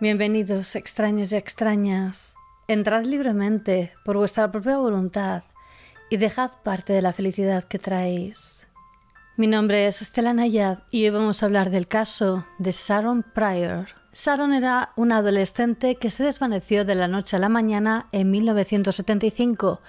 Bienvenidos, extraños y extrañas. Entrad libremente, por vuestra propia voluntad, y dejad parte de la felicidad que traéis. Mi nombre es Estela Nayad y hoy vamos a hablar del caso de Sharon Pryor. Sharon era una adolescente que se desvaneció de la noche a la mañana en 1975,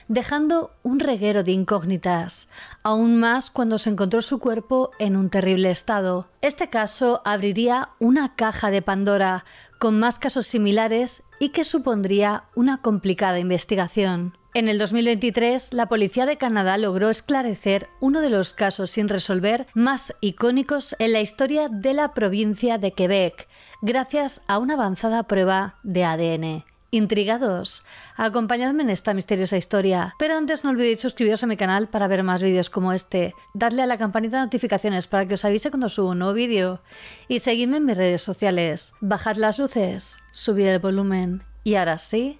dejando un reguero de incógnitas, aún más cuando se encontró su cuerpo en un terrible estado. Este caso abriría una caja de Pandora con más casos similares y que supondría una complicada investigación. En el 2023, la Policía de Canadá logró esclarecer uno de los casos sin resolver más icónicos en la historia de la provincia de Quebec, gracias a una avanzada prueba de ADN. ¿Intrigados? Acompañadme en esta misteriosa historia, pero antes no olvidéis suscribiros a mi canal para ver más vídeos como este, darle a la campanita de notificaciones para que os avise cuando subo un nuevo vídeo y seguidme en mis redes sociales. Bajad las luces, subid el volumen y ahora sí,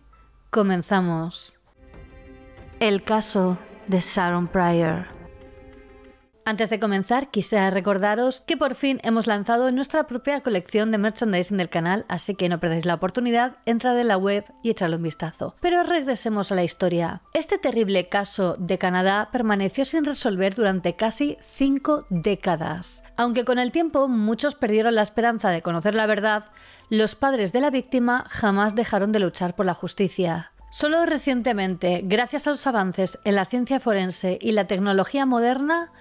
comenzamos. El caso de Sharon Pryor. Antes de comenzar, quisiera recordaros que por fin hemos lanzado nuestra propia colección de merchandising del canal, así que no perdáis la oportunidad, entrad en la web y echadle un vistazo. Pero regresemos a la historia. Este terrible caso de Canadá permaneció sin resolver durante casi 5 décadas. Aunque con el tiempo muchos perdieron la esperanza de conocer la verdad, los padres de la víctima jamás dejaron de luchar por la justicia. Solo recientemente, gracias a los avances en la ciencia forense y la tecnología moderna,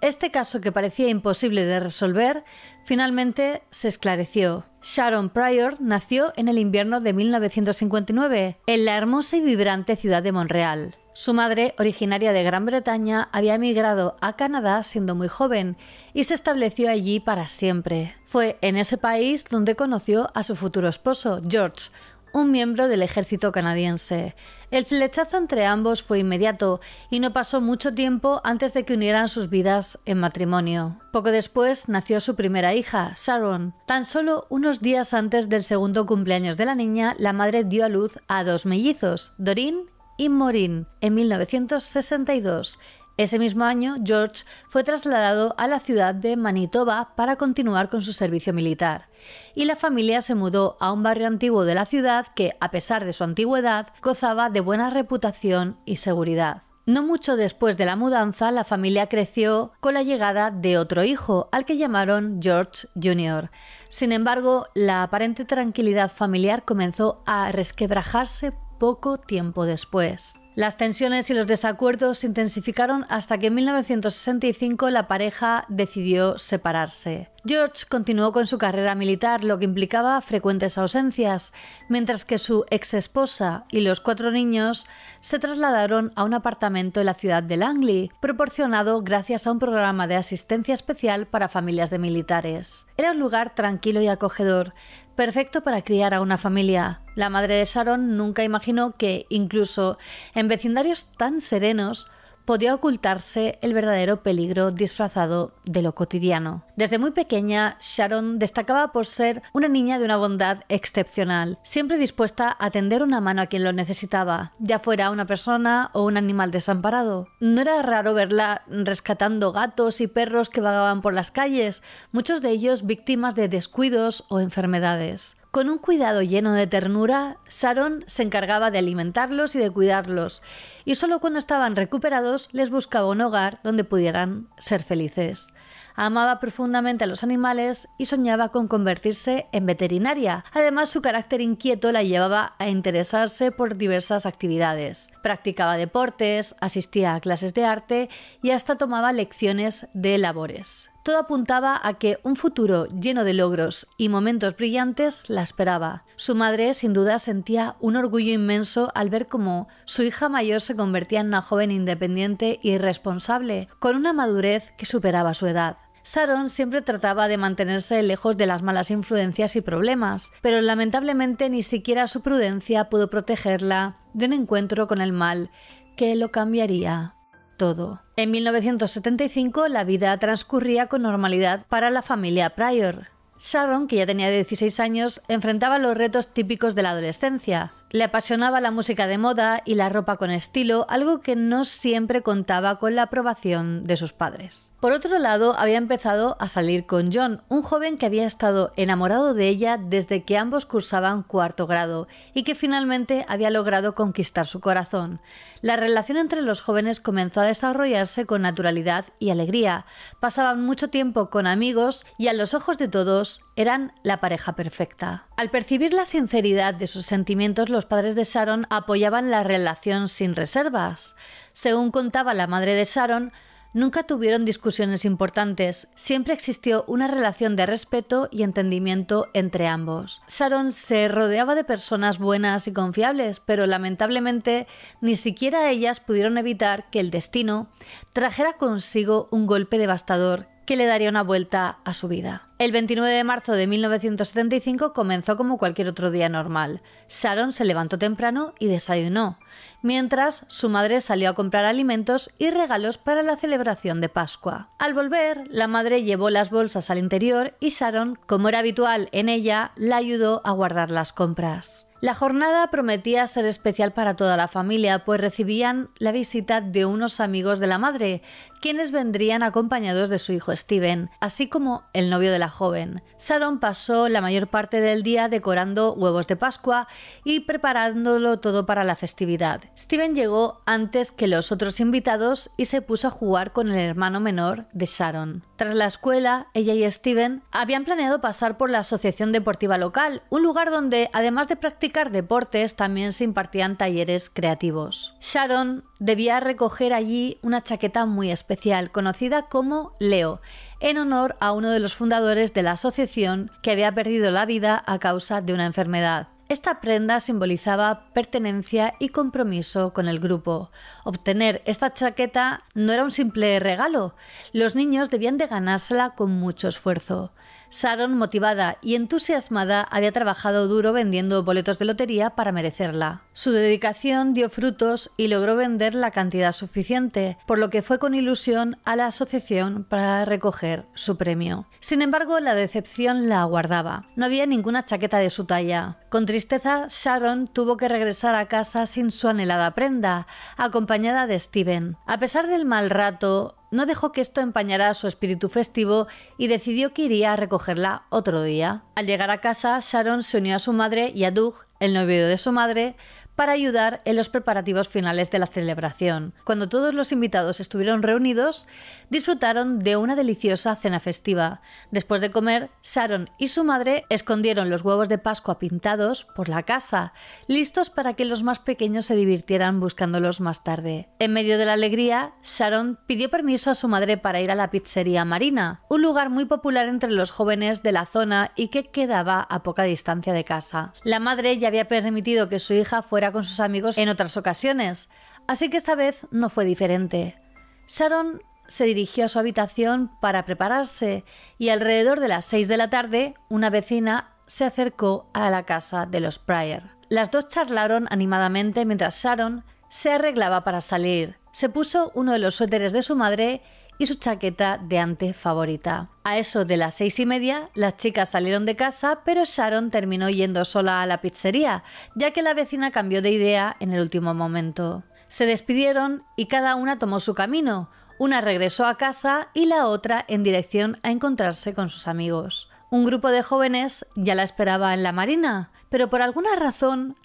este caso que parecía imposible de resolver, finalmente se esclareció. Sharon Pryor nació en el invierno de 1959, en la hermosa y vibrante ciudad de Montreal. Su madre, originaria de Gran Bretaña, había emigrado a Canadá siendo muy joven y se estableció allí para siempre. Fue en ese país donde conoció a su futuro esposo, George, un miembro del ejército canadiense. El flechazo entre ambos fue inmediato y no pasó mucho tiempo antes de que unieran sus vidas en matrimonio. Poco después nació su primera hija, Sharon. Tan solo unos días antes del segundo cumpleaños de la niña, la madre dio a luz a 2 mellizos, Doreen y Maureen, en 1962. Ese mismo año, George fue trasladado a la ciudad de Manitoba para continuar con su servicio militar, y la familia se mudó a un barrio antiguo de la ciudad que, a pesar de su antigüedad, gozaba de buena reputación y seguridad. No mucho después de la mudanza, la familia creció con la llegada de otro hijo, al que llamaron George Jr. Sin embargo, la aparente tranquilidad familiar comenzó a resquebrajarse poco tiempo después. Las tensiones y los desacuerdos se intensificaron hasta que en 1965 la pareja decidió separarse. George continuó con su carrera militar, lo que implicaba frecuentes ausencias, mientras que su exesposa y los 4 niños se trasladaron a un apartamento en la ciudad de Langley, proporcionado gracias a un programa de asistencia especial para familias de militares. Era un lugar tranquilo y acogedor, perfecto para criar a una familia. La madre de Sharon nunca imaginó que, incluso en vecindarios tan serenos, podía ocultarse el verdadero peligro disfrazado de lo cotidiano. Desde muy pequeña, Sharon destacaba por ser una niña de una bondad excepcional, siempre dispuesta a tender una mano a quien lo necesitaba, ya fuera una persona o un animal desamparado. No era raro verla rescatando gatos y perros que vagaban por las calles, muchos de ellos víctimas de descuidos o enfermedades. Con un cuidado lleno de ternura, Sharon se encargaba de alimentarlos y de cuidarlos, y solo cuando estaban recuperados les buscaba un hogar donde pudieran ser felices. Amaba profundamente a los animales y soñaba con convertirse en veterinaria. Además, su carácter inquieto la llevaba a interesarse por diversas actividades. Practicaba deportes, asistía a clases de arte y hasta tomaba lecciones de labores. Todo apuntaba a que un futuro lleno de logros y momentos brillantes la esperaba. Su madre, sin duda, sentía un orgullo inmenso al ver cómo su hija mayor se convertía en una joven independiente y responsable, con una madurez que superaba su edad. Sharon siempre trataba de mantenerse lejos de las malas influencias y problemas, pero lamentablemente ni siquiera su prudencia pudo protegerla de un encuentro con el mal que lo cambiaría todo. En 1975 la vida transcurría con normalidad para la familia Pryor. Sharon, que ya tenía 16 años, enfrentaba los retos típicos de la adolescencia. Le apasionaba la música de moda y la ropa con estilo, algo que no siempre contaba con la aprobación de sus padres. Por otro lado, había empezado a salir con John, un joven que había estado enamorado de ella desde que ambos cursaban cuarto grado y que finalmente había logrado conquistar su corazón. La relación entre los jóvenes comenzó a desarrollarse con naturalidad y alegría. Pasaban mucho tiempo con amigos y a los ojos de todos eran la pareja perfecta. Al percibir la sinceridad de sus sentimientos, los padres de Sharon apoyaban la relación sin reservas. Según contaba la madre de Sharon, nunca tuvieron discusiones importantes, siempre existió una relación de respeto y entendimiento entre ambos. Sharon se rodeaba de personas buenas y confiables, pero lamentablemente ni siquiera ellas pudieron evitar que el destino trajera consigo un golpe devastador que le daría una vuelta a su vida. El 29 de marzo de 1975 comenzó como cualquier otro día normal. Sharon se levantó temprano y desayunó, mientras su madre salió a comprar alimentos y regalos para la celebración de Pascua. Al volver, la madre llevó las bolsas al interior y Sharon, como era habitual en ella, la ayudó a guardar las compras. La jornada prometía ser especial para toda la familia, pues recibían la visita de unos amigos de la madre, quienes vendrían acompañados de su hijo Steven, así como el novio de la joven. Sharon pasó la mayor parte del día decorando huevos de Pascua y preparándolo todo para la festividad. Steven llegó antes que los otros invitados y se puso a jugar con el hermano menor de Sharon. Tras la escuela, ella y Steven habían planeado pasar por la asociación deportiva local, un lugar donde, además de practicar deportes, también se impartían talleres creativos. Sharon debía recoger allí una chaqueta muy especial, conocida como Leo, en honor a uno de los fundadores de la asociación que había perdido la vida a causa de una enfermedad. Esta prenda simbolizaba pertenencia y compromiso con el grupo. Obtener esta chaqueta no era un simple regalo. Los niños debían de ganársela con mucho esfuerzo. Sharon, motivada y entusiasmada, había trabajado duro vendiendo boletos de lotería para merecerla. Su dedicación dio frutos y logró vender la cantidad suficiente, por lo que fue con ilusión a la asociación para recoger su premio. Sin embargo, la decepción la aguardaba. No había ninguna chaqueta de su talla. Con tristeza, Sharon tuvo que regresar a casa sin su anhelada prenda, acompañada de Steven. A pesar del mal rato, no dejó que esto empañara su espíritu festivo y decidió que iría a recogerla otro día. Al llegar a casa, Sharon se unió a su madre y a Doug, el novio de su madre, para ayudar en los preparativos finales de la celebración. Cuando todos los invitados estuvieron reunidos, disfrutaron de una deliciosa cena festiva. Después de comer, Sharon y su madre escondieron los huevos de Pascua pintados por la casa, listos para que los más pequeños se divirtieran buscándolos más tarde. En medio de la alegría, Sharon pidió permiso a su madre para ir a la pizzería Marina, un lugar muy popular entre los jóvenes de la zona y que quedaba a poca distancia de casa. La madre ya había permitido que su hija fuera con sus amigos en otras ocasiones, así que esta vez no fue diferente. Sharon se dirigió a su habitación para prepararse y alrededor de las 6 de la tarde una vecina se acercó a la casa de los Pryor. Las dos charlaron animadamente mientras Sharon se arreglaba para salir. Se puso uno de los suéteres de su madre y su chaqueta de ante favorita. A eso de las 6:30, las chicas salieron de casa, pero Sharon terminó yendo sola a la pizzería, ya que la vecina cambió de idea en el último momento. Se despidieron y cada una tomó su camino. Una regresó a casa y la otra en dirección a encontrarse con sus amigos. Un grupo de jóvenes ya la esperaba en la Marina, pero por alguna razón,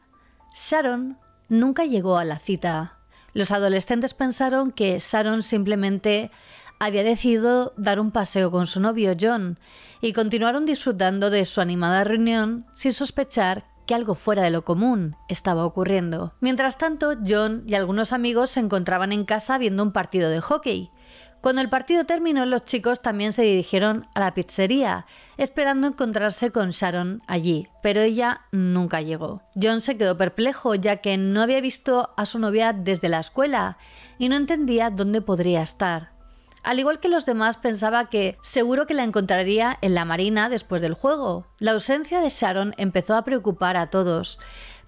Sharon nunca llegó a la cita. Los adolescentes pensaron que Sharon simplemente había decidido dar un paseo con su novio John y continuaron disfrutando de su animada reunión sin sospechar que algo fuera de lo común estaba ocurriendo. Mientras tanto, John y algunos amigos se encontraban en casa viendo un partido de hockey. Cuando el partido terminó, los chicos también se dirigieron a la pizzería, esperando encontrarse con Sharon allí, pero ella nunca llegó. John se quedó perplejo, ya que no había visto a su novia desde la escuela y no entendía dónde podría estar. Al igual que los demás, pensaba que seguro que la encontraría en la Marina después del juego. La ausencia de Sharon empezó a preocupar a todos,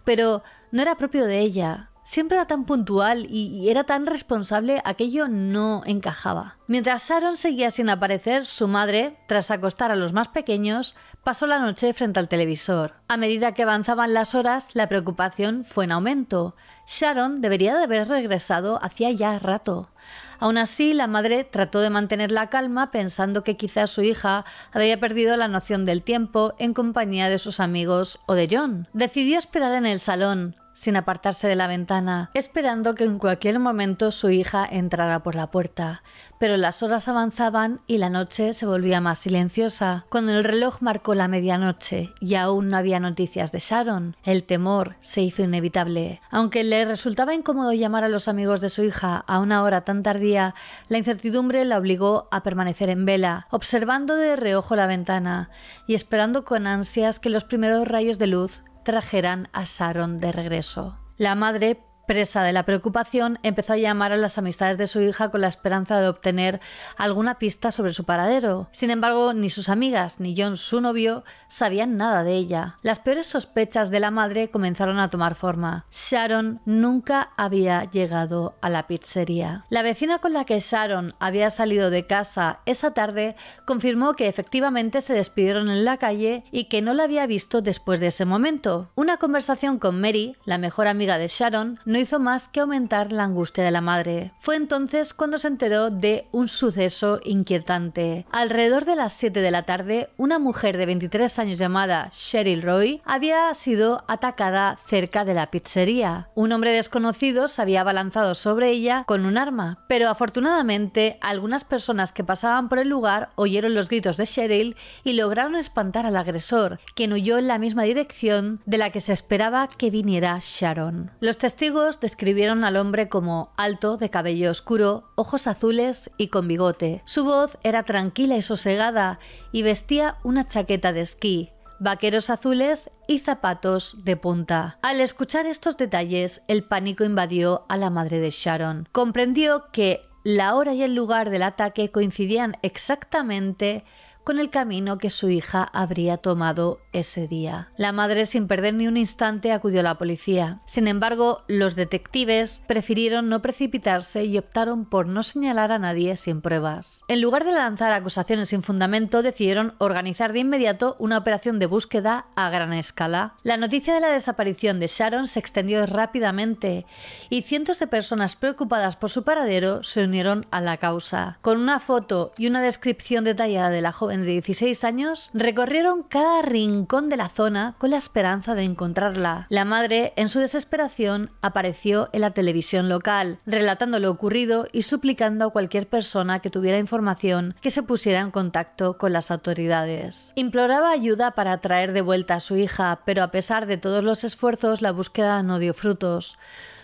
pero no era propio de ella. siempre era tan puntual y era tan responsable, aquello no encajaba. Mientras Sharon seguía sin aparecer, su madre, tras acostar a los más pequeños, pasó la noche frente al televisor. A medida que avanzaban las horas, la preocupación fue en aumento. Sharon debería de haber regresado hacía ya rato. Aún así, la madre trató de mantener la calma pensando que quizás su hija había perdido la noción del tiempo en compañía de sus amigos o de John. Decidió esperar en el salón, sin apartarse de la ventana, esperando que en cualquier momento su hija entrara por la puerta. Pero las horas avanzaban y la noche se volvía más silenciosa. Cuando el reloj marcó la medianoche y aún no había noticias de Sharon, el temor se hizo inevitable. Aunque le resultaba incómodo llamar a los amigos de su hija a una hora tan tardía, la incertidumbre la obligó a permanecer en vela, observando de reojo la ventana y esperando con ansias que los primeros rayos de luz trajeran a Sharon de regreso. La madre, presa de la preocupación, empezó a llamar a las amistades de su hija con la esperanza de obtener alguna pista sobre su paradero. Sin embargo, ni sus amigas ni John, su novio, sabían nada de ella. Las peores sospechas de la madre comenzaron a tomar forma. Sharon nunca había llegado a la pizzería. La vecina con la que Sharon había salido de casa esa tarde confirmó que efectivamente se despidieron en la calle y que no la había visto después de ese momento. Una conversación con Mary, la mejor amiga de Sharon, no hizo más que aumentar la angustia de la madre. Fue entonces cuando se enteró de un suceso inquietante. Alrededor de las 7 de la tarde, una mujer de 23 años llamada Cheryl Roy había sido atacada cerca de la pizzería. Un hombre desconocido se había abalanzado sobre ella con un arma, pero afortunadamente algunas personas que pasaban por el lugar oyeron los gritos de Cheryl y lograron espantar al agresor, quien huyó en la misma dirección de la que se esperaba que viniera Sharon. Los testigos describieron al hombre como alto, de cabello oscuro, ojos azules y con bigote. Su voz era tranquila y sosegada y vestía una chaqueta de esquí, vaqueros azules y zapatos de punta. Al escuchar estos detalles, el pánico invadió a la madre de Sharon. Comprendió que la hora y el lugar del ataque coincidían exactamente con el camino que su hija habría tomado ese día. La madre, sin perder ni un instante, acudió a la policía. Sin embargo, los detectives prefirieron no precipitarse y optaron por no señalar a nadie sin pruebas. En lugar de lanzar acusaciones sin fundamento, decidieron organizar de inmediato una operación de búsqueda a gran escala. La noticia de la desaparición de Sharon se extendió rápidamente y cientos de personas preocupadas por su paradero se unieron a la causa. Con una foto y una descripción detallada de la joven de 16 años, recorrieron cada rincón de la zona con la esperanza de encontrarla. La madre, en su desesperación, apareció en la televisión local, relatando lo ocurrido y suplicando a cualquier persona que tuviera información que se pusiera en contacto con las autoridades. Imploraba ayuda para traer de vuelta a su hija, pero a pesar de todos los esfuerzos, la búsqueda no dio frutos.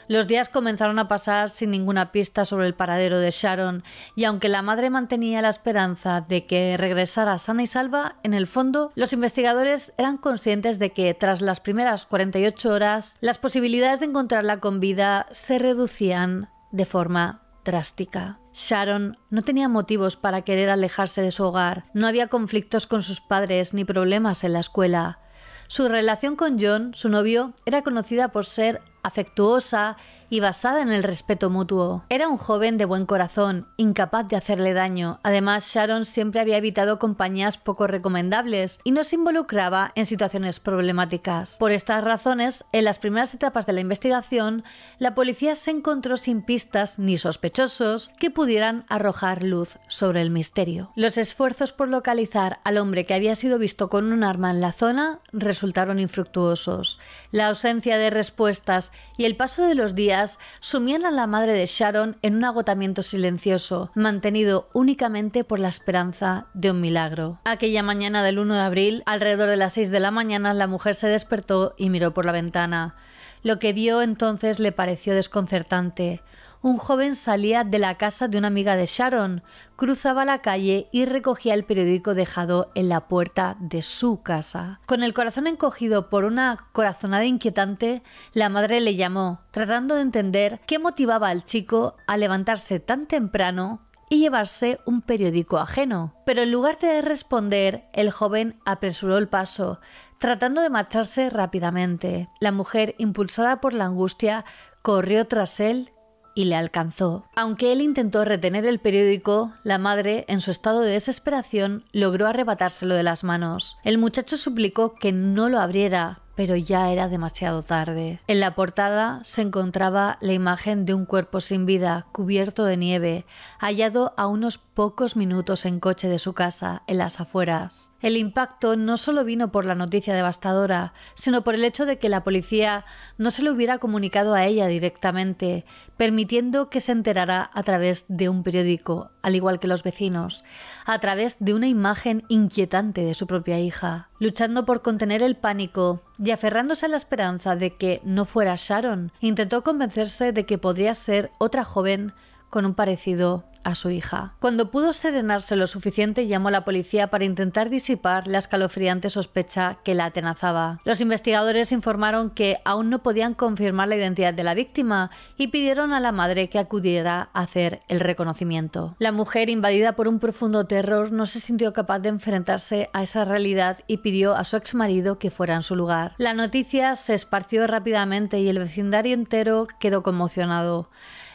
Los días comenzaron a pasar sin ninguna pista sobre el paradero de Sharon, y aunque la madre mantenía la esperanza de que regresara sana y salva, en el fondo los investigadores eran conscientes de que tras las primeras 48 horas las posibilidades de encontrarla con vida se reducían de forma drástica. Sharon no tenía motivos para querer alejarse de su hogar, no había conflictos con sus padres ni problemas en la escuela. Su relación con John, su novio, era conocida por ser afectuosa y basada en el respeto mutuo. Era un joven de buen corazón, incapaz de hacerle daño. Además, Sharon siempre había evitado compañías poco recomendables y no se involucraba en situaciones problemáticas. Por estas razones, en las primeras etapas de la investigación, la policía se encontró sin pistas ni sospechosos que pudieran arrojar luz sobre el misterio. Los esfuerzos por localizar al hombre que había sido visto con un arma en la zona resultaron infructuosos. La ausencia de respuestas y el paso de los días sumían a la madre de Sharon en un agotamiento silencioso, mantenido únicamente por la esperanza de un milagro. Aquella mañana del 1 de abril, alrededor de las 6 de la mañana, la mujer se despertó y miró por la ventana. Lo que vio entonces le pareció desconcertante. Un joven salía de la casa de una amiga de Sharon, cruzaba la calle y recogía el periódico dejado en la puerta de su casa. Con el corazón encogido por una corazonada inquietante, la madre le llamó, tratando de entender qué motivaba al chico a levantarse tan temprano y llevarse un periódico ajeno. Pero en lugar de responder, el joven apresuró el paso, tratando de marcharse rápidamente. La mujer, impulsada por la angustia, corrió tras él y le alcanzó. Aunque él intentó retener el periódico, la madre, en su estado de desesperación, logró arrebatárselo de las manos. El muchacho suplicó que no lo abriera, pero ya era demasiado tarde. En la portada se encontraba la imagen de un cuerpo sin vida, cubierto de nieve, hallado a unos pocos minutos en coche de su casa, en las afueras. El impacto no solo vino por la noticia devastadora, sino por el hecho de que la policía no se lo hubiera comunicado a ella directamente, permitiendo que se enterara a través de un periódico, al igual que los vecinos, a través de una imagen inquietante de su propia hija. Luchando por contener el pánico y aferrándose a la esperanza de que no fuera Sharon, intentó convencerse de que podría ser otra joven con un parecido a su hija. Cuando pudo serenarse lo suficiente, llamó a la policía para intentar disipar la escalofriante sospecha que la atenazaba. Los investigadores informaron que aún no podían confirmar la identidad de la víctima y pidieron a la madre que acudiera a hacer el reconocimiento. La mujer, invadida por un profundo terror, no se sintió capaz de enfrentarse a esa realidad y pidió a su exmarido que fuera en su lugar. La noticia se esparció rápidamente y el vecindario entero quedó conmocionado.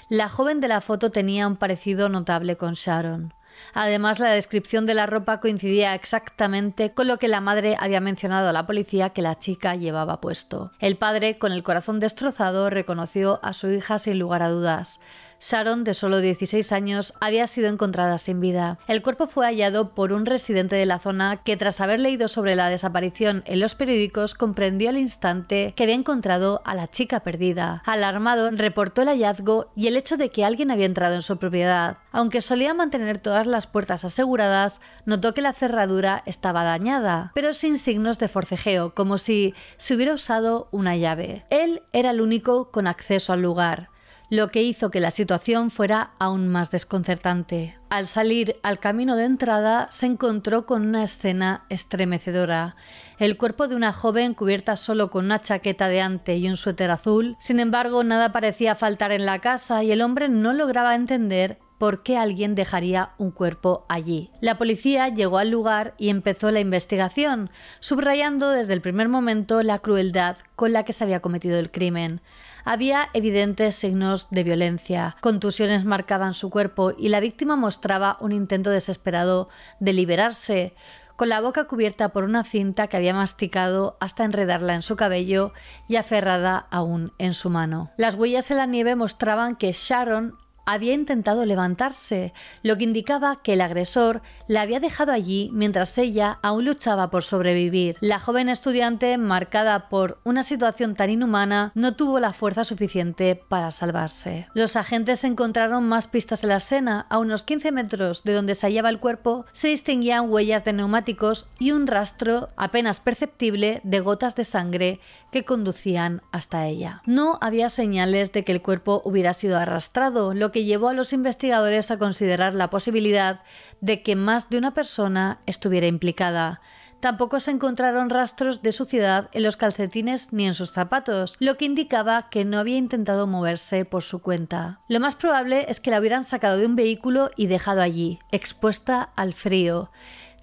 La joven de la foto tenía un parecido notable con Sharon. Además, la descripción de la ropa coincidía exactamente con lo que la madre había mencionado a la policía que la chica llevaba puesto. El padre, con el corazón destrozado, reconoció a su hija sin lugar a dudas. Sharon, de solo 16 años, había sido encontrada sin vida. El cuerpo fue hallado por un residente de la zona que, tras haber leído sobre la desaparición en los periódicos, comprendió al instante que había encontrado a la chica perdida. Alarmado, reportó el hallazgo y el hecho de que alguien había entrado en su propiedad. Aunque solía mantener todas las puertas aseguradas, notó que la cerradura estaba dañada, pero sin signos de forcejeo, como si se hubiera usado una llave. Él era el único con acceso al lugar, lo que hizo que la situación fuera aún más desconcertante. Al salir al camino de entrada, se encontró con una escena estremecedora. El cuerpo de una joven cubierta solo con una chaqueta de ante y un suéter azul. Sin embargo, nada parecía faltar en la casa y el hombre no lograba entender por qué alguien dejaría un cuerpo allí. La policía llegó al lugar y empezó la investigación, subrayando desde el primer momento la crueldad con la que se había cometido el crimen. Había evidentes signos de violencia, contusiones marcaban su cuerpo y la víctima mostraba un intento desesperado de liberarse, con la boca cubierta por una cinta que había masticado hasta enredarla en su cabello y aferrada aún en su mano. Las huellas en la nieve mostraban que Sharon había intentado levantarse, lo que indicaba que el agresor la había dejado allí mientras ella aún luchaba por sobrevivir. La joven estudiante, marcada por una situación tan inhumana, no tuvo la fuerza suficiente para salvarse. Los agentes encontraron más pistas en la escena. A unos 15 metros de donde se hallaba el cuerpo, se distinguían huellas de neumáticos y un rastro apenas perceptible de gotas de sangre que conducían hasta ella. No había señales de que el cuerpo hubiera sido arrastrado, lo que llevó a los investigadores a considerar la posibilidad de que más de una persona estuviera implicada. Tampoco se encontraron rastros de suciedad en los calcetines ni en sus zapatos, lo que indicaba que no había intentado moverse por su cuenta. Lo más probable es que la hubieran sacado de un vehículo y dejado allí, expuesta al frío.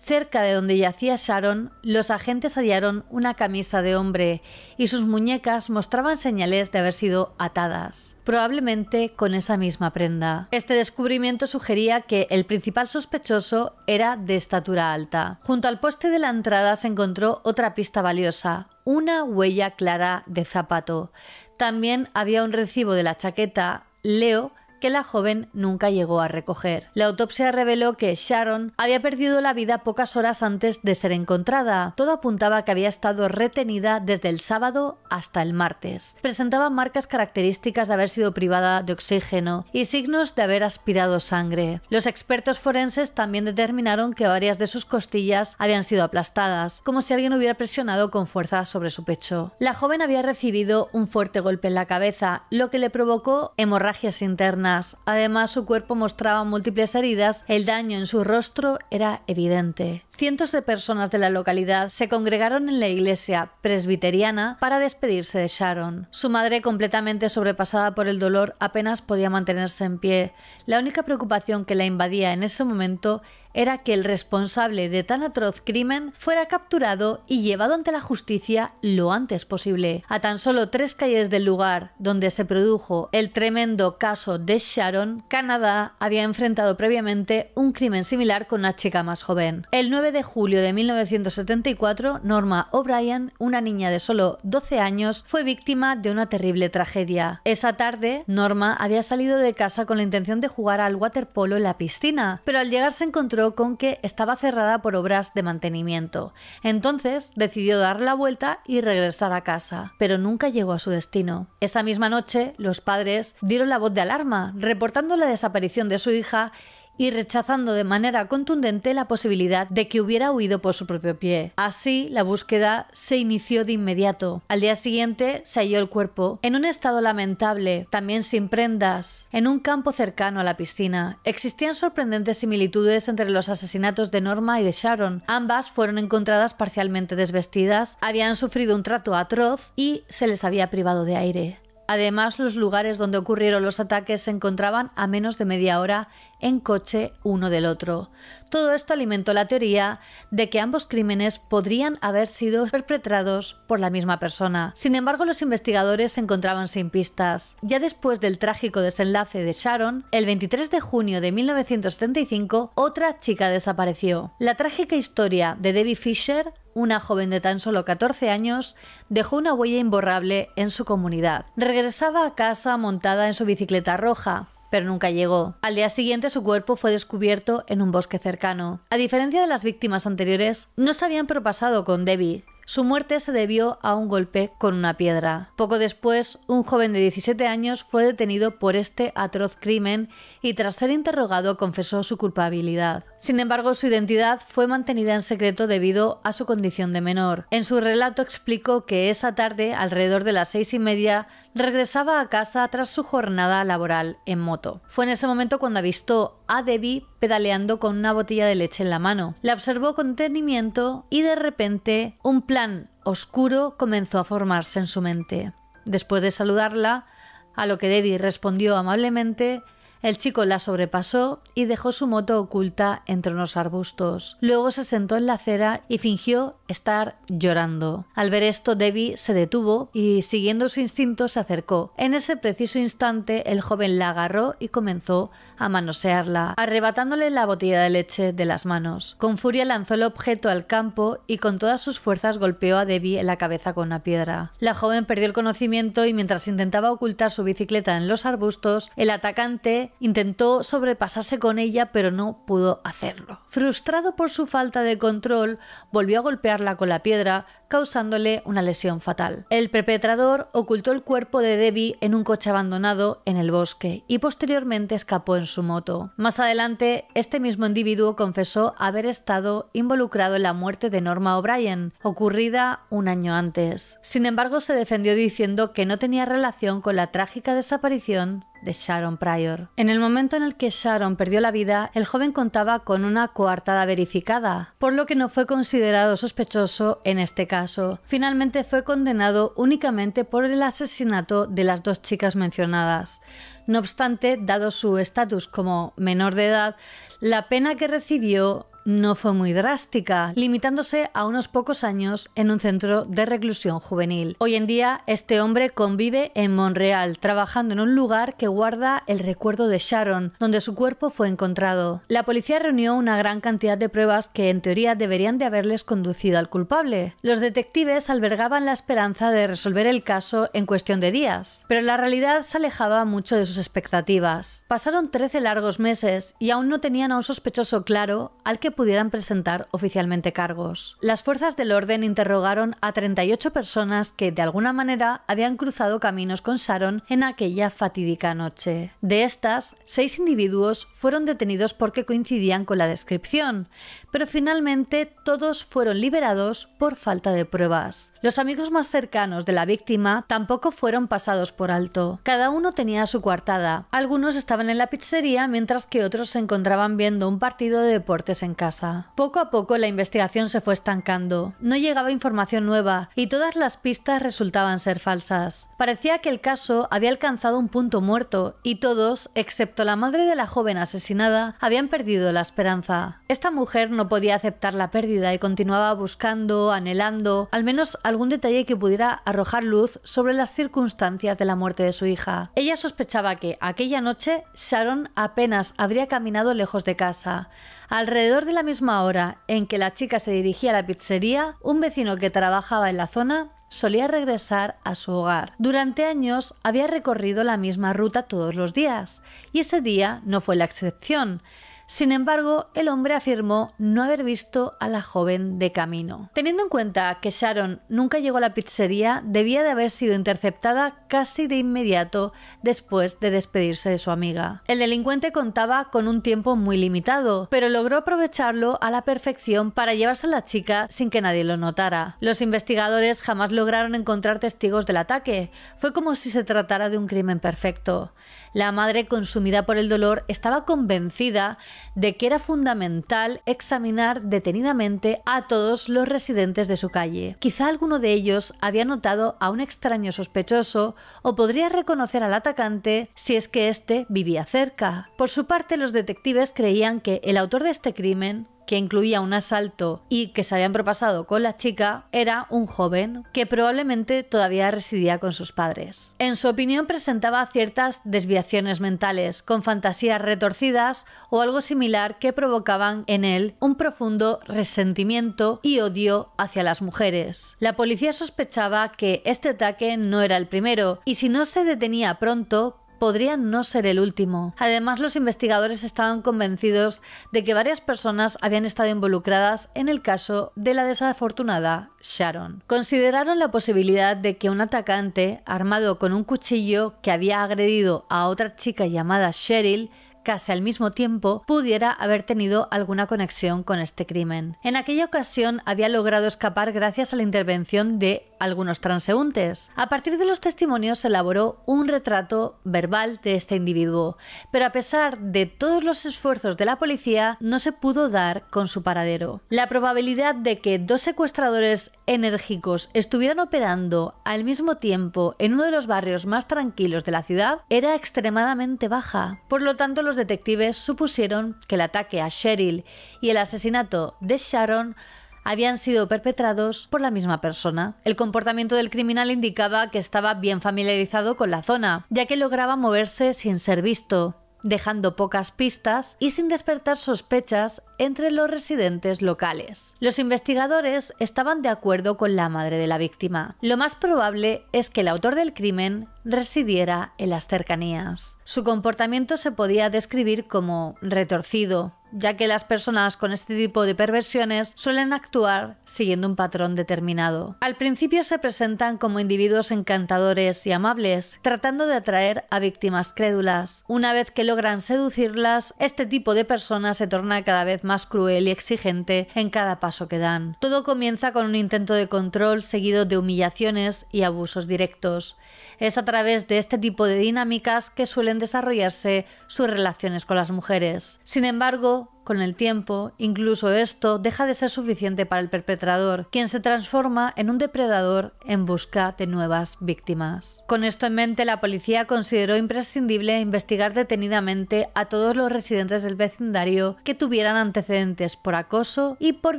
Cerca de donde yacía Sharon, los agentes hallaron una camisa de hombre y sus muñecas mostraban señales de haber sido atadas, probablemente con esa misma prenda. Este descubrimiento sugería que el principal sospechoso era de estatura alta. Junto al poste de la entrada se encontró otra pista valiosa, una huella clara de zapato. También había un recibo de la chaqueta Leo que la joven nunca llegó a recoger. La autopsia reveló que Sharon había perdido la vida pocas horas antes de ser encontrada. Todo apuntaba a que había estado retenida desde el sábado hasta el martes. Presentaba marcas características de haber sido privada de oxígeno y signos de haber aspirado sangre. Los expertos forenses también determinaron que varias de sus costillas habían sido aplastadas, como si alguien hubiera presionado con fuerza sobre su pecho. La joven había recibido un fuerte golpe en la cabeza, lo que le provocó hemorragias internas. Además, su cuerpo mostraba múltiples heridas, el daño en su rostro era evidente. Cientos de personas de la localidad se congregaron en la iglesia presbiteriana para despedirse de Sharon. Su madre, completamente sobrepasada por el dolor, apenas podía mantenerse en pie. La única preocupación que la invadía en ese momento era que el responsable de tan atroz crimen fuera capturado y llevado ante la justicia lo antes posible. A tan solo 3 calles del lugar donde se produjo el tremendo caso de Sharon, Canadá había enfrentado previamente un crimen similar con una chica más joven. El 9 de julio de 1974, Norma O'Brien, una niña de solo 12 años, fue víctima de una terrible tragedia. Esa tarde, Norma había salido de casa con la intención de jugar al waterpolo en la piscina, pero al llegar se encontró con que estaba cerrada por obras de mantenimiento. Entonces decidió dar la vuelta y regresar a casa, pero nunca llegó a su destino. Esa misma noche, los padres dieron la voz de alarma, reportando la desaparición de su hija y rechazando de manera contundente la posibilidad de que hubiera huido por su propio pie. Así, la búsqueda se inició de inmediato. Al día siguiente se halló el cuerpo, en un estado lamentable, también sin prendas, en un campo cercano a la piscina. Existían sorprendentes similitudes entre los asesinatos de Norma y de Sharon. Ambas fueron encontradas parcialmente desvestidas, habían sufrido un trato atroz y se les había privado de aire. Además, los lugares donde ocurrieron los ataques se encontraban a menos de media hora en coche uno del otro. Todo esto alimentó la teoría de que ambos crímenes podrían haber sido perpetrados por la misma persona. Sin embargo, los investigadores se encontraban sin pistas. Ya después del trágico desenlace de Sharon, el 23 de junio de 1975, otra chica desapareció. La trágica historia de Debbie Fisher, una joven de tan solo 14 años, dejó una huella imborrable en su comunidad. Regresaba a casa montada en su bicicleta roja, pero nunca llegó. Al día siguiente su cuerpo fue descubierto en un bosque cercano. A diferencia de las víctimas anteriores, no se habían propasado con Debbie. Su muerte se debió a un golpe con una piedra. Poco después, un joven de 17 años fue detenido por este atroz crimen y tras ser interrogado confesó su culpabilidad. Sin embargo, su identidad fue mantenida en secreto debido a su condición de menor. En su relato explicó que esa tarde, alrededor de las 6:30, regresaba a casa tras su jornada laboral en moto. Fue en ese momento cuando avistó a Debbie pedaleando con una botella de leche en la mano. La observó con detenimiento y de repente un plan oscuro comenzó a formarse en su mente. Después de saludarla, a lo que Debbie respondió amablemente, el chico la sobrepasó y dejó su moto oculta entre unos arbustos. Luego se sentó en la acera y fingió estar llorando. Al ver esto, Debbie se detuvo y, siguiendo su instinto, se acercó. En ese preciso instante, el joven la agarró y comenzó a manosearla, arrebatándole la botella de leche de las manos. Con furia lanzó el objeto al campo y con todas sus fuerzas golpeó a Debbie en la cabeza con una piedra. La joven perdió el conocimiento y mientras intentaba ocultar su bicicleta en los arbustos, el atacante intentó sobrepasarse con ella, pero no pudo hacerlo. Frustrado por su falta de control, volvió a golpearla con la piedra, causándole una lesión fatal. El perpetrador ocultó el cuerpo de Debbie en un coche abandonado en el bosque y posteriormente escapó en su moto. Más adelante, este mismo individuo confesó haber estado involucrado en la muerte de Norma O'Brien, ocurrida un año antes. Sin embargo, se defendió diciendo que no tenía relación con la trágica desaparición de Sharon Pryor. En el momento en el que Sharon perdió la vida, el joven contaba con una coartada verificada, por lo que no fue considerado sospechoso en este caso. Finalmente fue condenado únicamente por el asesinato de las 2 chicas mencionadas. No obstante, dado su estatus como menor de edad, la pena que recibió no fue muy drástica, limitándose a unos pocos años en un centro de reclusión juvenil. Hoy en día, este hombre convive en Montreal, trabajando en un lugar que guarda el recuerdo de Sharon, donde su cuerpo fue encontrado. La policía reunió una gran cantidad de pruebas que en teoría deberían de haberles conducido al culpable. Los detectives albergaban la esperanza de resolver el caso en cuestión de días, pero la realidad se alejaba mucho de sus expectativas. Pasaron 13 largos meses y aún no tenían a un sospechoso claro al que pudieran presentar oficialmente cargos. Las fuerzas del orden interrogaron a 38 personas que de alguna manera habían cruzado caminos con Sharon en aquella fatídica noche. De estas, 6 individuos fueron detenidos porque coincidían con la descripción, pero finalmente todos fueron liberados por falta de pruebas. Los amigos más cercanos de la víctima tampoco fueron pasados por alto. Cada uno tenía su coartada. Algunos estaban en la pizzería mientras que otros se encontraban viendo un partido de deportes en casa. casa. Poco a poco la investigación se fue estancando, no llegaba información nueva y todas las pistas resultaban ser falsas. Parecía que el caso había alcanzado un punto muerto y todos, excepto la madre de la joven asesinada, habían perdido la esperanza. Esta mujer no podía aceptar la pérdida y continuaba buscando, anhelando, al menos algún detalle que pudiera arrojar luz sobre las circunstancias de la muerte de su hija. Ella sospechaba que aquella noche Sharon apenas habría caminado lejos de casa. Alrededor de la misma hora en que la chica se dirigía a la pizzería, un vecino que trabajaba en la zona solía regresar a su hogar. Durante años había recorrido la misma ruta todos los días, y ese día no fue la excepción. Sin embargo, el hombre afirmó no haber visto a la joven de camino. Teniendo en cuenta que Sharon nunca llegó a la pizzería, debía de haber sido interceptada casi de inmediato después de despedirse de su amiga. El delincuente contaba con un tiempo muy limitado, pero logró aprovecharlo a la perfección para llevarse a la chica sin que nadie lo notara. Los investigadores jamás lograron encontrar testigos del ataque. Fue como si se tratara de un crimen perfecto. La madre, consumida por el dolor, estaba convencida de que era fundamental examinar detenidamente a todos los residentes de su calle. Quizá alguno de ellos había notado a un extraño sospechoso o podría reconocer al atacante si es que éste vivía cerca. Por su parte, los detectives creían que el autor de este crimen, que incluía un asalto y que se habían propasado con la chica, era un joven que probablemente todavía residía con sus padres. En su opinión, presentaba ciertas desviaciones mentales, con fantasías retorcidas o algo similar que provocaban en él un profundo resentimiento y odio hacia las mujeres. La policía sospechaba que este ataque no era el primero y si no se detenía pronto, podría no ser el último. Además, los investigadores estaban convencidos de que varias personas habían estado involucradas en el caso de la desafortunada Sharon. Consideraron la posibilidad de que un atacante, armado con un cuchillo que había agredido a otra chica llamada Cheryl, casi al mismo tiempo, pudiera haber tenido alguna conexión con este crimen. En aquella ocasión había logrado escapar gracias a la intervención de algunos transeúntes. A partir de los testimonios se elaboró un retrato verbal de este individuo, pero a pesar de todos los esfuerzos de la policía, no se pudo dar con su paradero. La probabilidad de que dos secuestradores enérgicos estuvieran operando al mismo tiempo en uno de los barrios más tranquilos de la ciudad era extremadamente baja. Por lo tanto, los detectives supusieron que el ataque a Cheryl y el asesinato de Sharon habían sido perpetrados por la misma persona. El comportamiento del criminal indicaba que estaba bien familiarizado con la zona, ya que lograba moverse sin ser visto, dejando pocas pistas y sin despertar sospechas entre los residentes locales. Los investigadores estaban de acuerdo con la madre de la víctima. Lo más probable es que el autor del crimen residiera en las cercanías. Su comportamiento se podía describir como retorcido, ya que las personas con este tipo de perversiones suelen actuar siguiendo un patrón determinado. Al principio se presentan como individuos encantadores y amables, tratando de atraer a víctimas crédulas. Una vez que logran seducirlas, este tipo de personas se torna cada vez más cruel y exigente en cada paso que dan. Todo comienza con un intento de control seguido de humillaciones y abusos directos. Es a través de este tipo de dinámicas que suelen desarrollarse sus relaciones con las mujeres. Sin embargo, con el tiempo, incluso esto deja de ser suficiente para el perpetrador, quien se transforma en un depredador en busca de nuevas víctimas. Con esto en mente, la policía consideró imprescindible investigar detenidamente a todos los residentes del vecindario que tuvieran antecedentes por acoso y por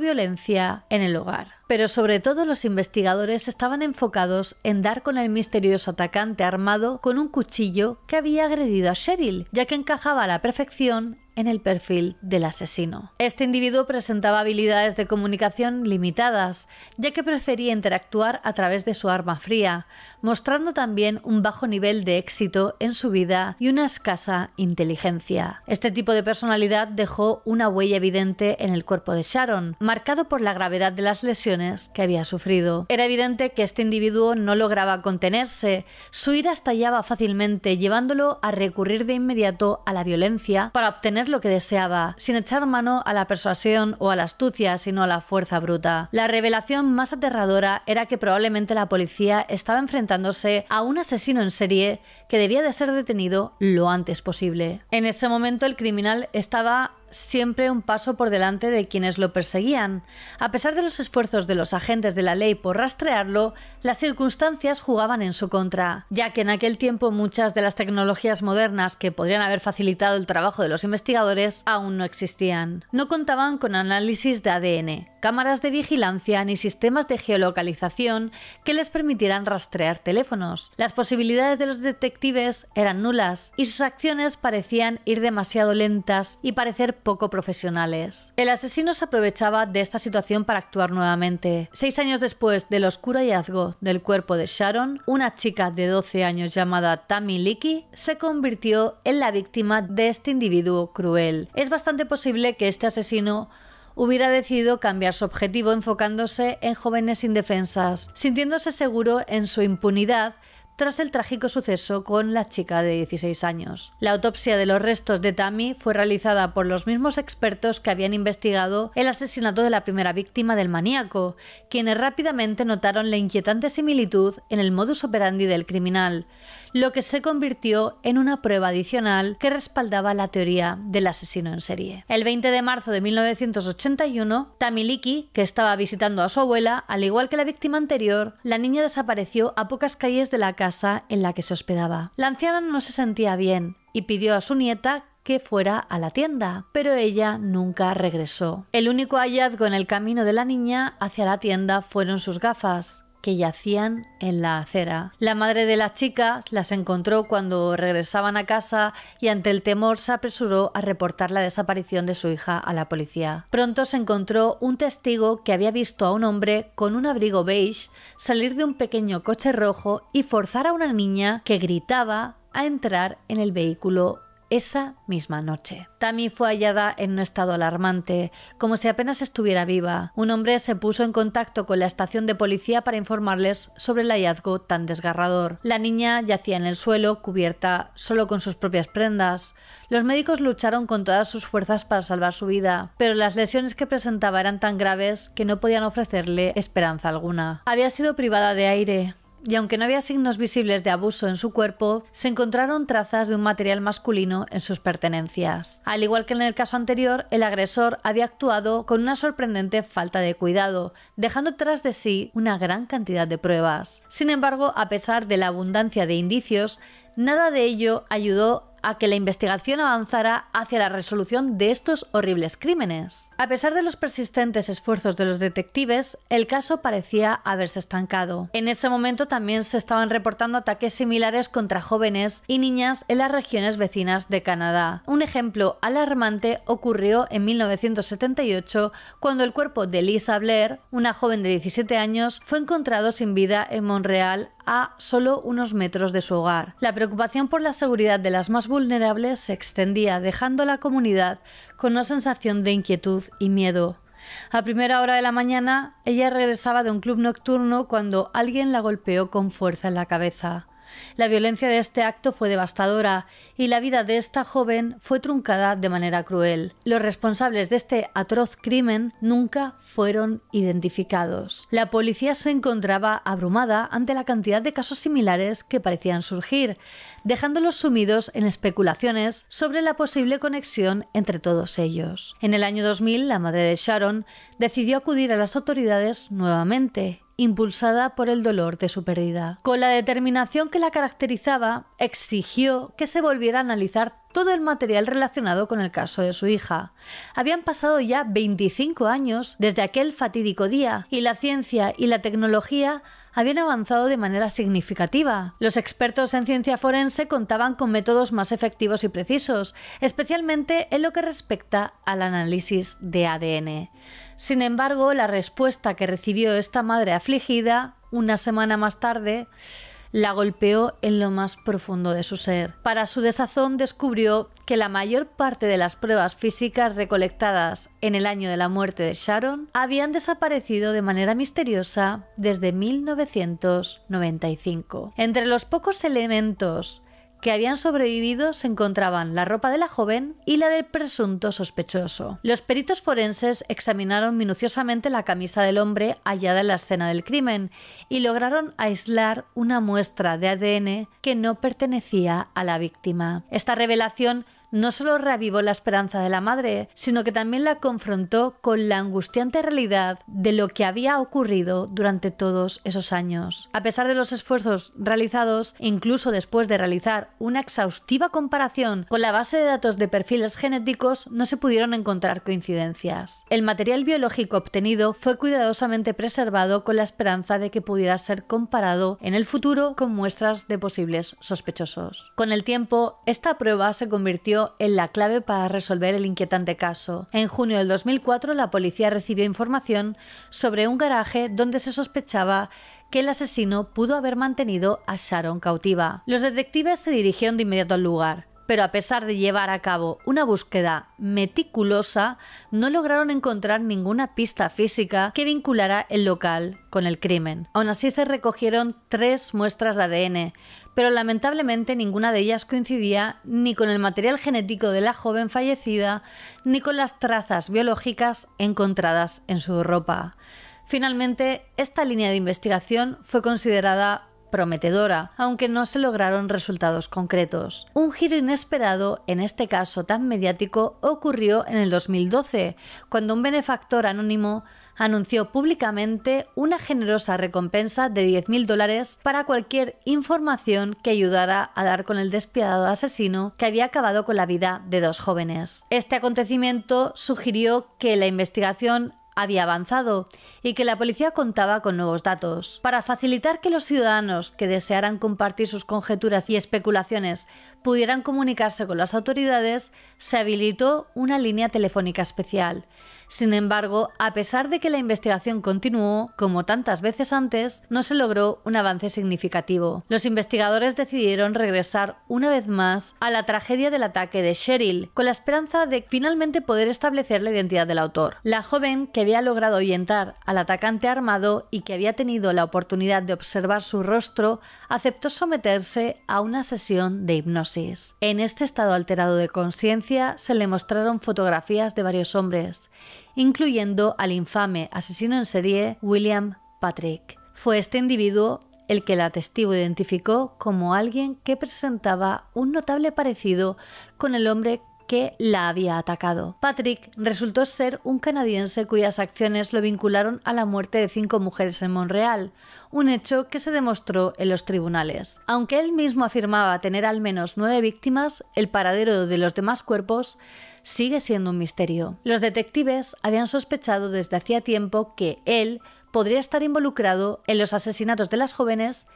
violencia en el hogar. Pero sobre todo los investigadores estaban enfocados en dar con el misterioso atacante armado con un cuchillo que había agredido a Cheryl, ya que encajaba a la perfección en el perfil del asesino. Este individuo presentaba habilidades de comunicación limitadas, ya que prefería interactuar a través de su arma fría, mostrando también un bajo nivel de éxito en su vida y una escasa inteligencia. Este tipo de personalidad dejó una huella evidente en el cuerpo de Sharon, marcado por la gravedad de las lesiones que había sufrido. Era evidente que este individuo no lograba contenerse, su ira estallaba fácilmente, llevándolo a recurrir de inmediato a la violencia para obtener lo que deseaba, sin echar mano a la persuasión o a la astucia, sino a la fuerza bruta. La revelación más aterradora era que probablemente la policía estaba enfrentándose a un asesino en serie que debía de ser detenido lo antes posible. En ese momento el criminal estaba siempre un paso por delante de quienes lo perseguían. A pesar de los esfuerzos de los agentes de la ley por rastrearlo, las circunstancias jugaban en su contra, ya que en aquel tiempo muchas de las tecnologías modernas que podrían haber facilitado el trabajo de los investigadores aún no existían. No contaban con análisis de ADN, cámaras de vigilancia ni sistemas de geolocalización que les permitieran rastrear teléfonos. Las posibilidades de los detectives eran nulas y sus acciones parecían ir demasiado lentas y parecer poco profesionales. El asesino se aprovechaba de esta situación para actuar nuevamente. 6 años después del oscuro hallazgo del cuerpo de Sharon, una chica de 12 años llamada Tammy Leakey se convirtió en la víctima de este individuo cruel. Es bastante posible que este asesino hubiera decidido cambiar su objetivo enfocándose en jóvenes indefensas, sintiéndose seguro en su impunidad tras el trágico suceso con la chica de 16 años. La autopsia de los restos de Tammy fue realizada por los mismos expertos que habían investigado el asesinato de la primera víctima del maníaco, quienes rápidamente notaron la inquietante similitud en el modus operandi del criminal, lo que se convirtió en una prueba adicional que respaldaba la teoría del asesino en serie. El 20 de marzo de 1981, Tammy Leakey, que estaba visitando a su abuela, al igual que la víctima anterior, la niña desapareció a pocas calles de la casa en la que se hospedaba. La anciana no se sentía bien y pidió a su nieta que fuera a la tienda, pero ella nunca regresó. El único hallazgo en el camino de la niña hacia la tienda fueron sus gafas, que yacían en la acera. La madre de la chica las encontró cuando regresaban a casa y ante el temor se apresuró a reportar la desaparición de su hija a la policía. Pronto se encontró un testigo que había visto a un hombre con un abrigo beige salir de un pequeño coche rojo y forzar a una niña que gritaba a entrar en el vehículo esa misma noche. Tammy fue hallada en un estado alarmante, como si apenas estuviera viva. Un hombre se puso en contacto con la estación de policía para informarles sobre el hallazgo tan desgarrador. La niña yacía en el suelo, cubierta solo con sus propias prendas. Los médicos lucharon con todas sus fuerzas para salvar su vida, pero las lesiones que presentaba eran tan graves que no podían ofrecerle esperanza alguna. Había sido privada de aire, y aunque no había signos visibles de abuso en su cuerpo, se encontraron trazas de un material masculino en sus pertenencias. Al igual que en el caso anterior, el agresor había actuado con una sorprendente falta de cuidado, dejando tras de sí una gran cantidad de pruebas. Sin embargo, a pesar de la abundancia de indicios, nada de ello ayudó a que la investigación avanzara hacia la resolución de estos horribles crímenes. A pesar de los persistentes esfuerzos de los detectives, el caso parecía haberse estancado. En ese momento también se estaban reportando ataques similares contra jóvenes y niñas en las regiones vecinas de Canadá. Un ejemplo alarmante ocurrió en 1978 cuando el cuerpo de Lisa Blair, una joven de 17 años, fue encontrado sin vida en Montreal a solo unos metros de su hogar. La preocupación por la seguridad de las más vulnerables se extendía, dejando a la comunidad con una sensación de inquietud y miedo. A primera hora de la mañana, ella regresaba de un club nocturno cuando alguien la golpeó con fuerza en la cabeza. La violencia de este acto fue devastadora y la vida de esta joven fue truncada de manera cruel. Los responsables de este atroz crimen nunca fueron identificados. La policía se encontraba abrumada ante la cantidad de casos similares que parecían surgir, dejándolos sumidos en especulaciones sobre la posible conexión entre todos ellos. En el año 2000, la madre de Sharon decidió acudir a las autoridades nuevamente, impulsada por el dolor de su pérdida. Con la determinación que la caracterizaba, exigió que se volviera a analizar todo el material relacionado con el caso de su hija. Habían pasado ya 25 años desde aquel fatídico día y la ciencia y la tecnología habían avanzado de manera significativa. Los expertos en ciencia forense contaban con métodos más efectivos y precisos, especialmente en lo que respecta al análisis de ADN. Sin embargo, la respuesta que recibió esta madre afligida, una semana más tarde, la golpeó en lo más profundo de su ser. Para su desazón, descubrió que la mayor parte de las pruebas físicas recolectadas en el año de la muerte de Sharon habían desaparecido de manera misteriosa desde 1995. Entre los pocos elementos que habían sobrevivido se encontraban la ropa de la joven y la del presunto sospechoso. Los peritos forenses examinaron minuciosamente la camisa del hombre hallada en la escena del crimen y lograron aislar una muestra de ADN que no pertenecía a la víctima. Esta revelación no solo reavivó la esperanza de la madre, sino que también la confrontó con la angustiante realidad de lo que había ocurrido durante todos esos años. A pesar de los esfuerzos realizados, incluso después de realizar una exhaustiva comparación con la base de datos de perfiles genéticos, no se pudieron encontrar coincidencias. El material biológico obtenido fue cuidadosamente preservado con la esperanza de que pudiera ser comparado en el futuro con muestras de posibles sospechosos. Con el tiempo, esta prueba se convirtió en la clave para resolver el inquietante caso. En junio del 2004, la policía recibió información sobre un garaje donde se sospechaba que el asesino pudo haber mantenido a Sharon cautiva. Los detectives se dirigieron de inmediato al lugar, pero a pesar de llevar a cabo una búsqueda meticulosa, no lograron encontrar ninguna pista física que vinculara el local con el crimen. Aún así se recogieron 3 muestras de ADN, pero lamentablemente ninguna de ellas coincidía ni con el material genético de la joven fallecida, ni con las trazas biológicas encontradas en su ropa. Finalmente, esta línea de investigación fue considerada prometedora, aunque no se lograron resultados concretos. Un giro inesperado, en este caso tan mediático, ocurrió en el 2012, cuando un benefactor anónimo anunció públicamente una generosa recompensa de $10.000 para cualquier información que ayudara a dar con el despiadado asesino que había acabado con la vida de 2 jóvenes. Este acontecimiento sugirió que la investigación había avanzado y que la policía contaba con nuevos datos. Para facilitar que los ciudadanos que desearan compartir sus conjeturas y especulaciones pudieran comunicarse con las autoridades, se habilitó una línea telefónica especial. Sin embargo, a pesar de que la investigación continuó, como tantas veces antes, no se logró un avance significativo. Los investigadores decidieron regresar una vez más a la tragedia del ataque de Cheryl, con la esperanza de finalmente poder establecer la identidad del autor. La joven, que había logrado ahuyentar al atacante armado y que había tenido la oportunidad de observar su rostro, aceptó someterse a una sesión de hipnosis. En este estado alterado de conciencia se le mostraron fotografías de varios hombres, incluyendo al infame asesino en serie William Patrick. Fue este individuo el que la testigo identificó como alguien que presentaba un notable parecido con el hombre que la había atacado. Patrick resultó ser un canadiense cuyas acciones lo vincularon a la muerte de 5 mujeres en Montreal, un hecho que se demostró en los tribunales. Aunque él mismo afirmaba tener al menos 9 víctimas, el paradero de los demás cuerpos sigue siendo un misterio. Los detectives habían sospechado desde hacía tiempo que él podría estar involucrado en los asesinatos de las jóvenes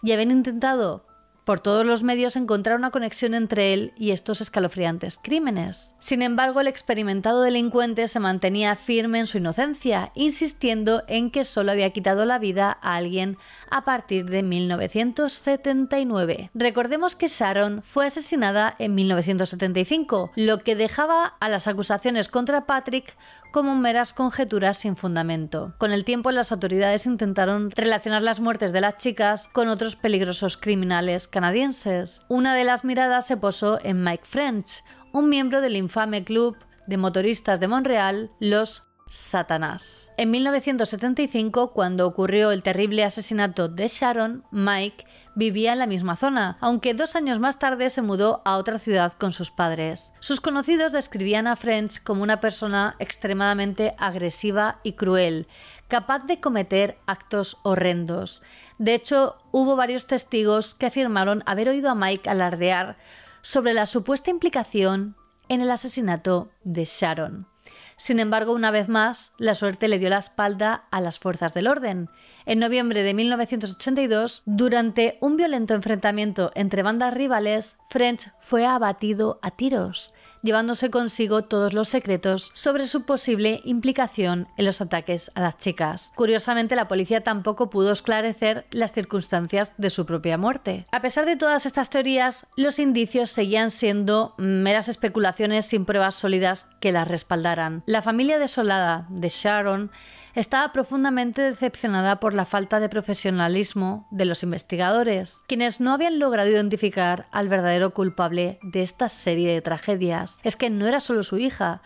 y habían intentado por todos los medios encontrar una conexión entre él y estos escalofriantes crímenes. Sin embargo, el experimentado delincuente se mantenía firme en su inocencia, insistiendo en que solo había quitado la vida a alguien a partir de 1979. Recordemos que Sharon fue asesinada en 1975, lo que dejaba a las acusaciones contra Patrick como meras conjeturas sin fundamento. Con el tiempo, las autoridades intentaron relacionar las muertes de las chicas con otros peligrosos criminales canadienses. Una de las miradas se posó en Mike French, un miembro del infame club de motoristas de Montreal, los Satanás. En 1975, cuando ocurrió el terrible asesinato de Sharon, Mike vivía en la misma zona, aunque 2 años más tarde se mudó a otra ciudad con sus padres. Sus conocidos describían a French como una persona extremadamente agresiva y cruel, capaz de cometer actos horrendos. De hecho, hubo varios testigos que afirmaron haber oído a Mike alardear sobre la supuesta implicación en el asesinato de Sharon. Sin embargo, una vez más, la suerte le dio la espalda a las fuerzas del orden. En noviembre de 1982, durante un violento enfrentamiento entre bandas rivales, French fue abatido a tiros, llevándose consigo todos los secretos sobre su posible implicación en los ataques a las chicas. Curiosamente, la policía tampoco pudo esclarecer las circunstancias de su propia muerte. A pesar de todas estas teorías, los indicios seguían siendo meras especulaciones sin pruebas sólidas que las respaldaran. La familia desolada de Sharon estaba profundamente decepcionada por la falta de profesionalismo de los investigadores, quienes no habían logrado identificar al verdadero culpable de esta serie de tragedias. Es que no era solo su hija,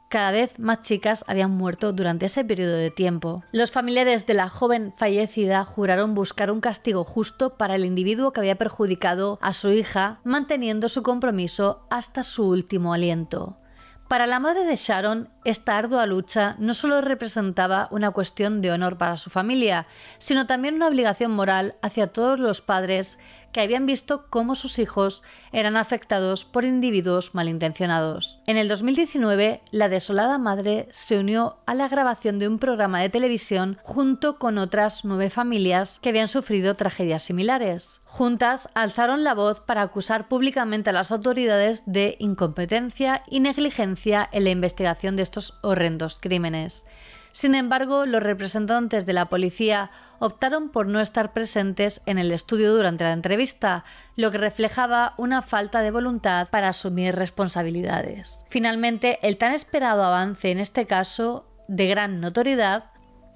Cada vez más chicas habían muerto durante ese periodo de tiempo. Los familiares de la joven fallecida juraron buscar un castigo justo para el individuo que había perjudicado a su hija, manteniendo su compromiso hasta su último aliento. Para la madre de Sharon, esta ardua lucha no solo representaba una cuestión de honor para su familia, sino también una obligación moral hacia todos los padres que habían visto cómo sus hijos eran afectados por individuos malintencionados. En el 2019, la desolada madre se unió a la grabación de un programa de televisión junto con otras 9 familias que habían sufrido tragedias similares. Juntas alzaron la voz para acusar públicamente a las autoridades de incompetencia y negligencia en la investigación de estos horrendos crímenes. Sin embargo, los representantes de la policía optaron por no estar presentes en el estudio durante la entrevista, lo que reflejaba una falta de voluntad para asumir responsabilidades. Finalmente, el tan esperado avance en este caso, de gran notoriedad,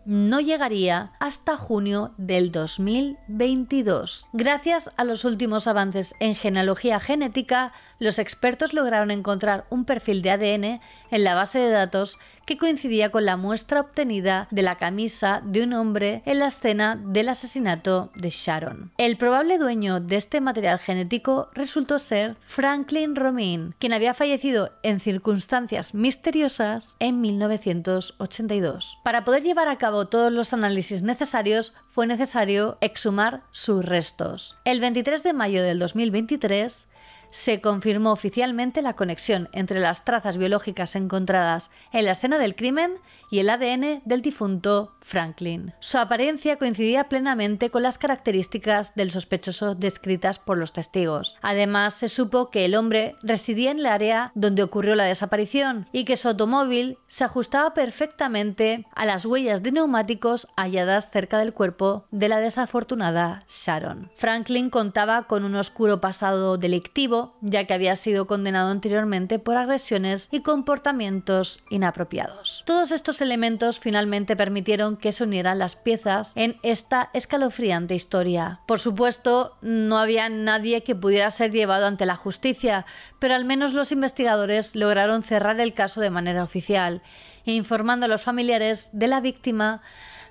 no llegaría hasta junio del 2022. Gracias a los últimos avances en genealogía genética, los expertos lograron encontrar un perfil de ADN en la base de datos que coincidía con la muestra obtenida de la camisa de un hombre en la escena del asesinato de Sharon. El probable dueño de este material genético resultó ser Franklin Romijn, quien había fallecido en circunstancias misteriosas en 1982. Para poder llevar a cabo todos los análisis necesarios, fue necesario exhumar sus restos. El 23 de mayo del 2023 se confirmó oficialmente la conexión entre las trazas biológicas encontradas en la escena del crimen y el ADN del difunto Franklin. Su apariencia coincidía plenamente con las características del sospechoso descritas por los testigos. Además, se supo que el hombre residía en el área donde ocurrió la desaparición y que su automóvil se ajustaba perfectamente a las huellas de neumáticos halladas cerca del cuerpo de la desafortunada Sharon. Franklin contaba con un oscuro pasado delictivo, ya que había sido condenado anteriormente por agresiones y comportamientos inapropiados. Todos estos elementos finalmente permitieron que se unieran las piezas en esta escalofriante historia. Por supuesto, no había nadie que pudiera ser llevado ante la justicia, pero al menos los investigadores lograron cerrar el caso de manera oficial, informando a los familiares de la víctima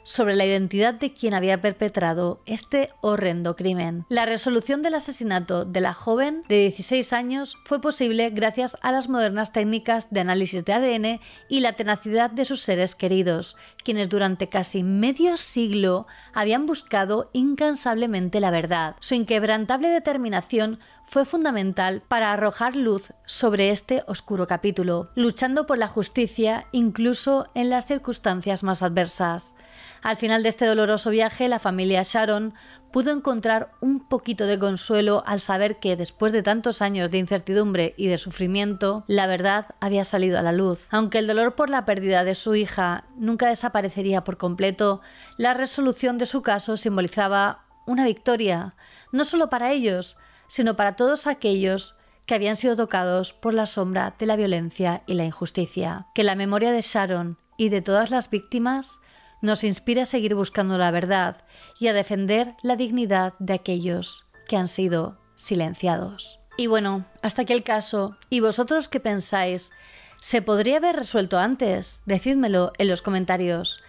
sobre la identidad de quien había perpetrado este horrendo crimen. La resolución del asesinato de la joven de 16 años fue posible gracias a las modernas técnicas de análisis de ADN y la tenacidad de sus seres queridos, quienes durante casi medio siglo habían buscado incansablemente la verdad. Su inquebrantable determinación fue fundamental para arrojar luz sobre este oscuro capítulo, luchando por la justicia incluso en las circunstancias más adversas. Al final de este doloroso viaje, la familia Sharon pudo encontrar un poquito de consuelo al saber que, después de tantos años de incertidumbre y de sufrimiento, la verdad había salido a la luz. Aunque el dolor por la pérdida de su hija nunca desaparecería por completo, la resolución de su caso simbolizaba una victoria, no solo para ellos, sino para todos aquellos que habían sido tocados por la sombra de la violencia y la injusticia. Que la memoria de Sharon y de todas las víctimas nos inspire a seguir buscando la verdad y a defender la dignidad de aquellos que han sido silenciados. Y bueno, hasta aquí el caso. ¿Y vosotros qué pensáis? ¿Se podría haber resuelto antes? Decídmelo en los comentarios.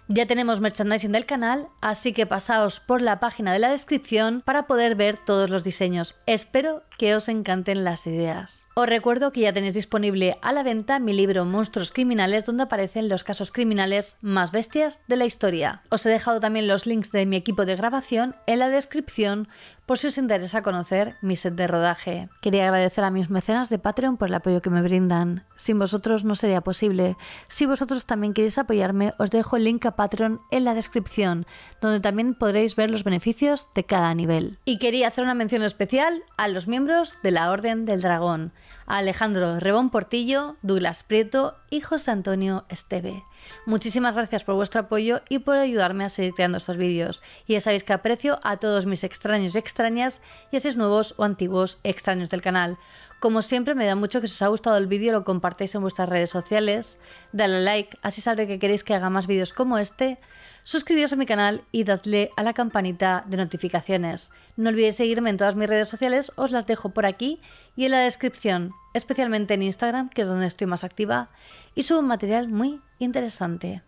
Ya tenemos merchandising del canal, así que pasaos por la página de la descripción para poder ver todos los diseños. Espero que os encanten las ideas. Os recuerdo que ya tenéis disponible a la venta mi libro Monstruos Criminales, donde aparecen los casos criminales más bestias de la historia. Os he dejado también los links de mi equipo de grabación en la descripción por si os interesa conocer mi set de rodaje. Quería agradecer a mis mecenas de Patreon por el apoyo que me brindan. Sin vosotros no sería posible. Si vosotros también queréis apoyarme, os dejo el link a Patreon en la descripción, donde también podréis ver los beneficios de cada nivel. Y quería hacer una mención especial a los miembros de la Orden del Dragón, a Alejandro Rebón Portillo, Douglas Prieto y José Antonio Esteve. Muchísimas gracias por vuestro apoyo y por ayudarme a seguir creando estos vídeos. Y ya sabéis que aprecio a todos mis extraños y extrañas, y a esos nuevos o antiguos extraños del canal. Como siempre, me da mucho que si os ha gustado el vídeo lo compartáis en vuestras redes sociales, dale a like, así sabré que queréis que haga más vídeos como este, suscribiros a mi canal y dadle a la campanita de notificaciones. No olvidéis seguirme en todas mis redes sociales, os las dejo por aquí y en la descripción, especialmente en Instagram, que es donde estoy más activa, y subo un material muy interesante.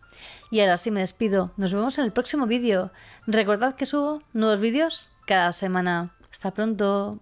Y ahora sí me despido, nos vemos en el próximo vídeo. Recordad que subo nuevos vídeos cada semana. Hasta pronto.